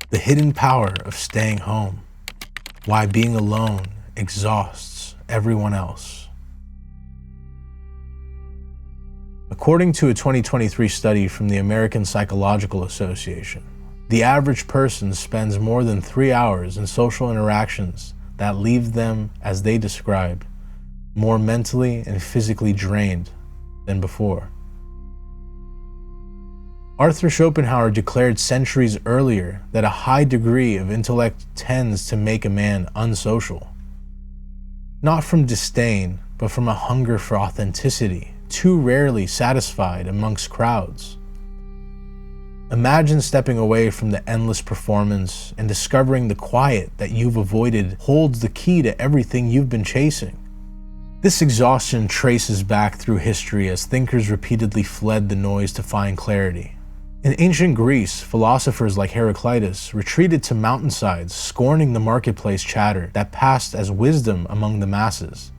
The hidden power of staying home. Why being alone exhausts everyone else. According to a 2023 study from the American Psychological Association, the average person spends more than 3 hours in social interactions that leave them, as they described, more mentally and physically drained than before. Arthur Schopenhauer declared centuries earlier that a high degree of intellect tends to make a man unsocial. Not from disdain, but from a hunger for authenticity, too rarely satisfied amongst crowds. Imagine stepping away from the endless performance and discovering the quiet that you've avoided holds the key to everything you've been chasing. This exhaustion traces back through history as thinkers repeatedly fled the noise to find clarity. In ancient Greece, philosophers like Heraclitus retreated to mountainsides, scorning the marketplace chatter that passed as wisdom among the masses.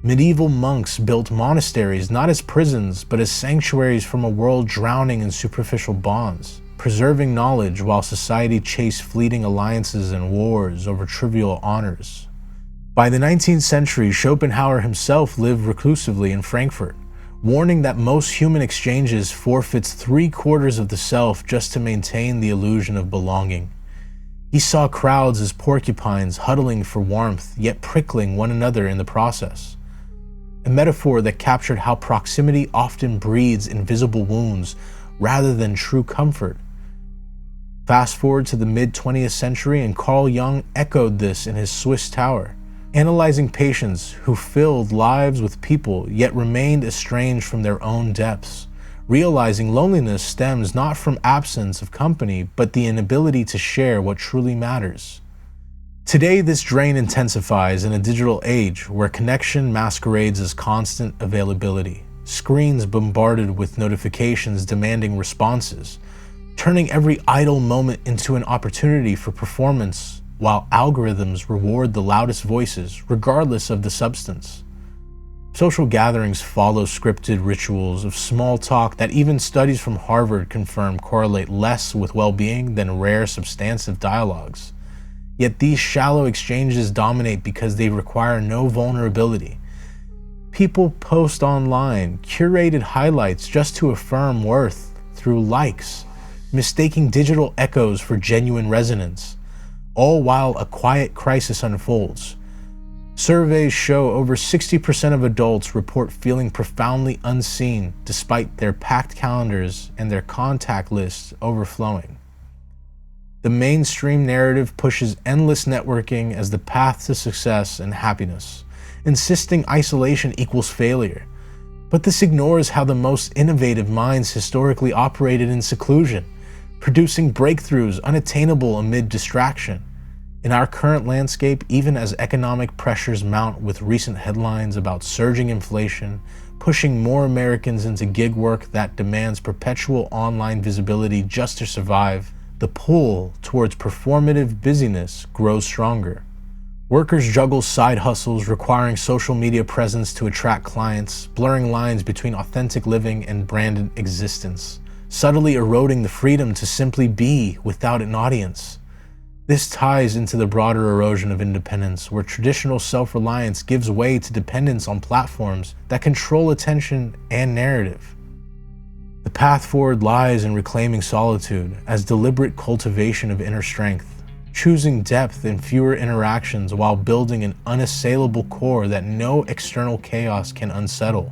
Medieval monks built monasteries not as prisons, but as sanctuaries from a world drowning in superficial bonds, preserving knowledge while society chased fleeting alliances and wars over trivial honors. By the 19th century, Schopenhauer himself lived reclusively in Frankfurt, warning that most human exchanges forfeits 3/4 of the self just to maintain the illusion of belonging. He saw crowds as porcupines huddling for warmth, yet prickling one another in the process. A metaphor that captured how proximity often breeds invisible wounds rather than true comfort. Fast forward to the mid-20th century and Carl Jung echoed this in his Swiss Tower, analyzing patients who filled lives with people yet remained estranged from their own depths, realizing loneliness stems not from absence of company but the inability to share what truly matters. Today, this drain intensifies in a digital age where connection masquerades as constant availability, screens bombarded with notifications demanding responses, turning every idle moment into an opportunity for performance, while algorithms reward the loudest voices, regardless of the substance. Social gatherings follow scripted rituals of small talk that even studies from Harvard confirm correlate less with well-being than rare substantive dialogues. Yet these shallow exchanges dominate because they require no vulnerability. People post online curated highlights just to affirm worth through likes, mistaking digital echoes for genuine resonance, all while a quiet crisis unfolds. Surveys show over 60% of adults report feeling profoundly unseen despite their packed calendars and their contact lists overflowing. The mainstream narrative pushes endless networking as the path to success and happiness, insisting isolation equals failure. But this ignores how the most innovative minds historically operated in seclusion, producing breakthroughs unattainable amid distraction. In our current landscape, even as economic pressures mount with recent headlines about surging inflation, pushing more Americans into gig work that demands perpetual online visibility just to survive, the pull towards performative busyness grows stronger. Workers juggle side hustles requiring social media presence to attract clients, blurring lines between authentic living and branded existence, subtly eroding the freedom to simply be without an audience. This ties into the broader erosion of independence, where traditional self-reliance gives way to dependence on platforms that control attention and narrative. The path forward lies in reclaiming solitude as deliberate cultivation of inner strength, choosing depth in fewer interactions while building an unassailable core that no external chaos can unsettle.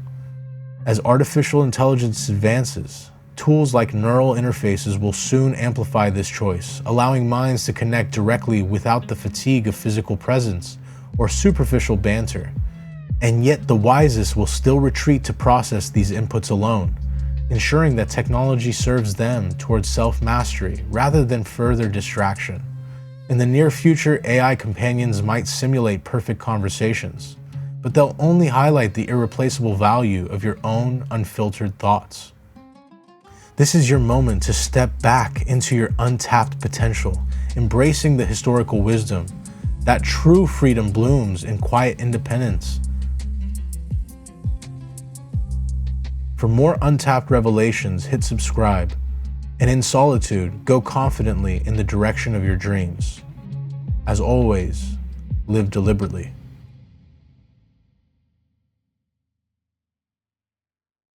As artificial intelligence advances, tools like neural interfaces will soon amplify this choice, allowing minds to connect directly without the fatigue of physical presence or superficial banter. And yet the wisest will still retreat to process these inputs alone, ensuring that technology serves them towards self-mastery rather than further distraction. In the near future, AI companions might simulate perfect conversations, but they'll only highlight the irreplaceable value of your own unfiltered thoughts. This is your moment to step back into your untapped potential, embracing the historical wisdom that true freedom blooms in quiet independence. For more untapped revelations, hit subscribe. And in solitude, go confidently in the direction of your dreams. As always, live deliberately.